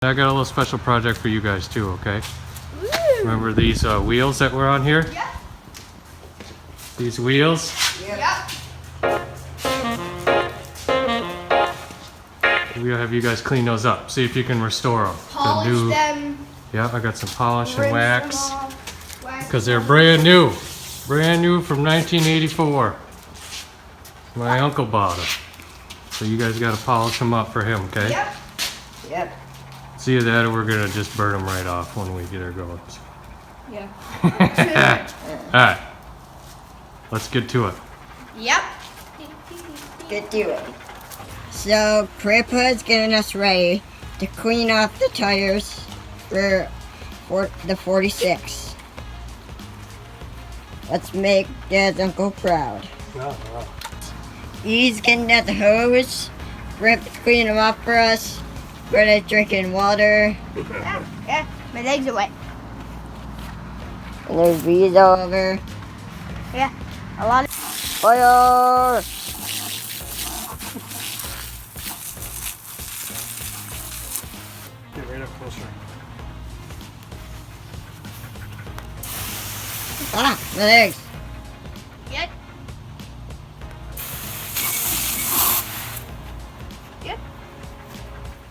I got a little special project for you guys too, okay? Woo. Remember these wheels that were on here? Yep. These wheels? Yep. We'll have you guys clean those up. See if you can restore them. Polish them. Yeah, I got some polish and Rinse wax. them off. Because they're brand new. Brand new from 1984. My uncle bought them. So you guys got to polish them up for him, okay? Yep. Yep. See that, or we're going to just burn them right off when we get our going. Yeah. Alright. Let's get to it. Yep. Get to it. So, Grandpa's getting us ready to clean off the tires for the 46. Let's make Dad's uncle proud. He's getting at the hose. Grandpa's cleaning them up for us. Greta's drinking water. Yeah. My legs are wet. And there's bees all over. Yeah. A lot of Fire! Get right up closer. Ah, my legs. Yep. Yep.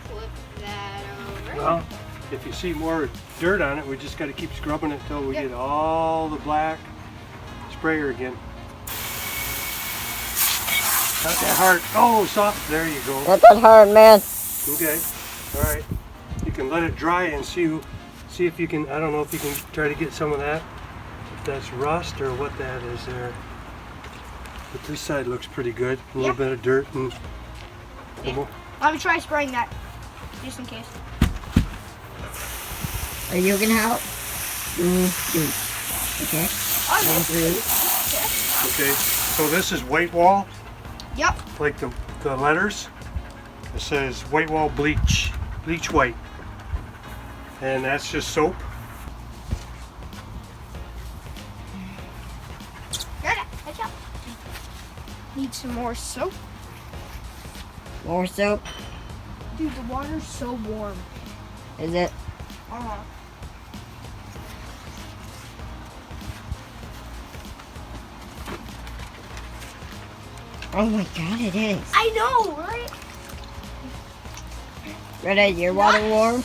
Flip that over. Well, if you see more dirt on it, we just got to keep scrubbing it until we get all the black sprayer again. Not that hard. Oh, soft. There you go. Not that hard, man. Okay. All right. You can let it dry and see if you can. I don't know if you can try to get some of that. If that's rust or what that is there. But this side looks pretty good. A little bit of dirt and. Yeah. Let me try spraying that, just in case. Are you gonna help? Okay. Okay. So this is white wall. Yep. Like the letters, it says white wall bleach white, and that's just soap. Got it. Watch out. Need some more soap. More soap? Dude, the water's so warm. Is it? Uh-huh. Oh my god, it is. I know, right? Greta, is your water warm?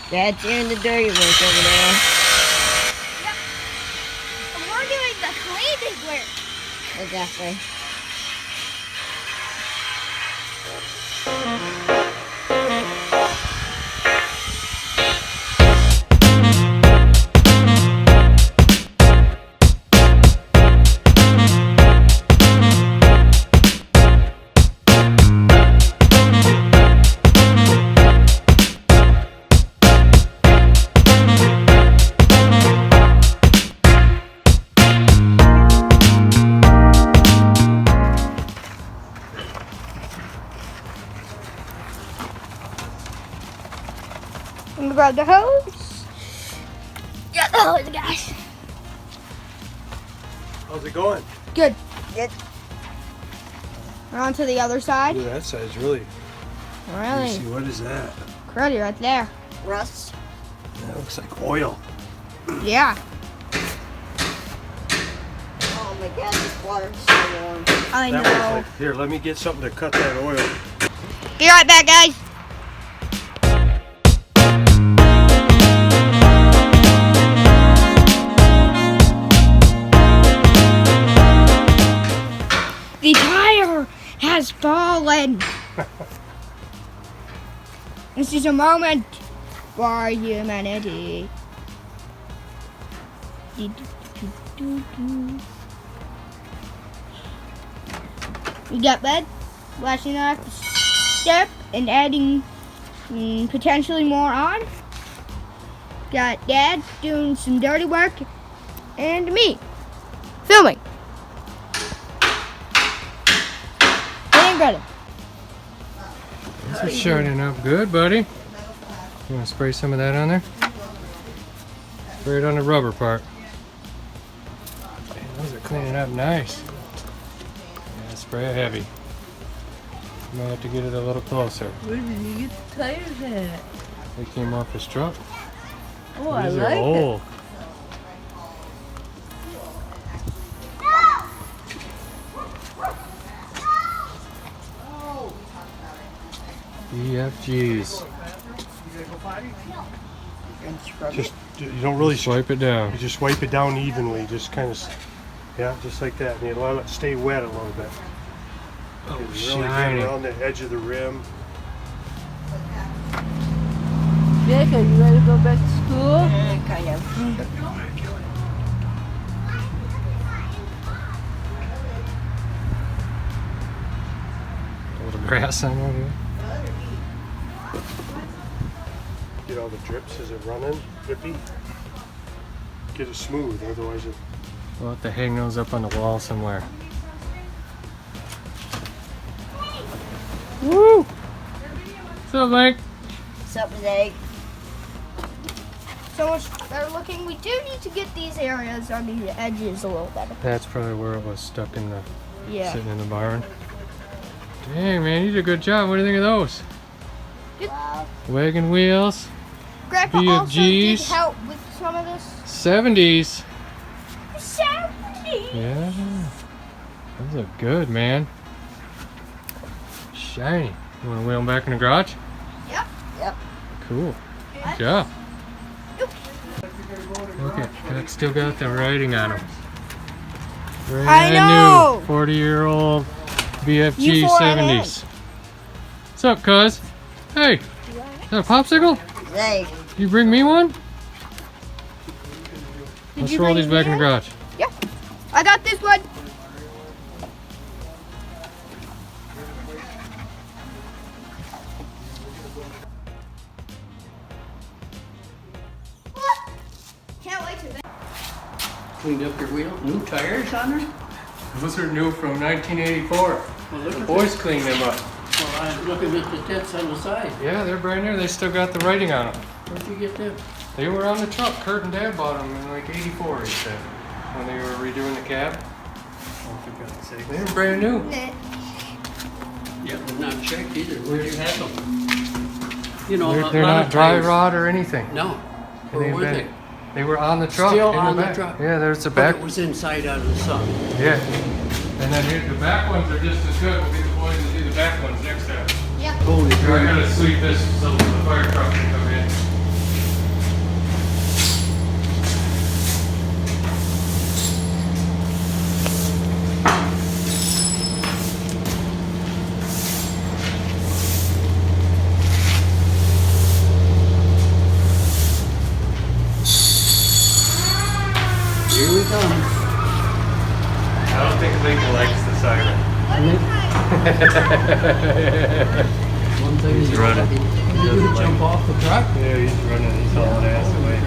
Dad's doing the dirty work over there. Yep. And we're doing the cleaning work. Exactly. I'm gonna grab the hose. Get the hose, guys. How's it going? Good. Good. We're on to the other side. Ooh, that side's really. Let me Really? see, what is that? Cruddy right there. Rust. That looks like oil. Yeah. Oh my god, this water's so warm. I That know. looks like. Here, let me get something to cut that oil. Be right back, guys. The tire has fallen. This is a moment for humanity. We got bed, washing off the step and adding potentially more on. Got Dad doing some dirty work and me filming. And Greta. This is shining up good, buddy. You want to spray some of that on there? Right on the rubber part. Man, those are cleaning up nice. Yeah, spray it heavy. Might have to get it a little closer. Where did you get the tires at? They came off his truck. Oh, I These are like it. old. BFGs. Just you don't really Swipe it down. You just wipe it down evenly, just kind of, yeah, just like that. And you let it stay wet a little bit. Oh, You really shiny. get around the edge of the rim. Dick, are you ready to go back to school? Kind of. A little grass on over here. Get all the drips as it running, drippy. Get it smooth, otherwise it. We'll have to hang those up on the wall somewhere. Woo! What's up, Mike? What's up, Zach? So much better looking. We do need to get these areas on the edges a little better. That's probably where it was stuck in the, Yeah. sitting in the barn. Dang, man, you did a good job. What do you think of those? Good. Wagon wheels, Grandpa also did BFGs. help with some of this. 70s. 70. Yeah, those look good, man. Shiny. You want to wheel them back in the garage? Yep. Yep. Cool. Good job. Look at that. Still got the writing on them. Brand I know. new 40-year-old BFG U4NA. 70s. What's up, cuz? Hey, is that a popsicle? Zach. You bring me one? Let's you roll bring these back in the me garage. Yep. I got this one. Can't wait to. Cleaned up your wheel, new tires on her? Those are new from 1984. Well, look The at boys cleaned them up. Well, I'm looking at the dents on the side. Yeah, they're brand new. They still got the writing on them. Where'd you get them? They were on the truck. Kurt and Dad bought them in like 84, he said, when they were redoing the cab. Oh, for God's sake. They were brand new. Yeah, but not checked either. Where'd you have them? You know, They're a lot not of dry tires- rot or anything. No. And Where they've were been- they? They were on the truck. Still in on the back. truck? Yeah, there's the But back. it was inside out of the sun. Yeah. And then here, the back ones are just as good. We'll get the boys to do the back ones next time. Holy I crap. gotta sweep this so the fire truck can come in. Here we come. I don't think Lincoln likes the siren. One thing He's is running. Did He you doesn't like jump off the truck? Yeah, he's running. He's hauling ass away.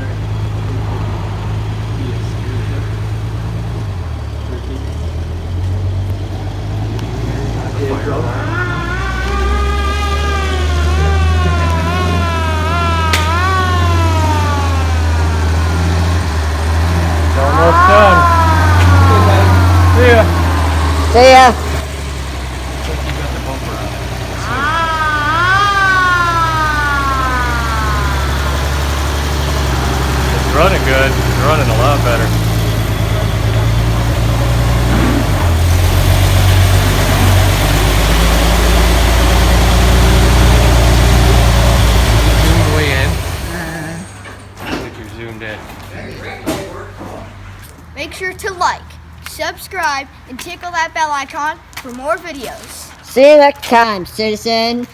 It's almost done. See ya. See ya. It's running good. It's running a lot better. Zoomed way in. I think you're zoomed in. Make sure to like, subscribe, and tickle that bell icon for more videos. See you next time, citizen.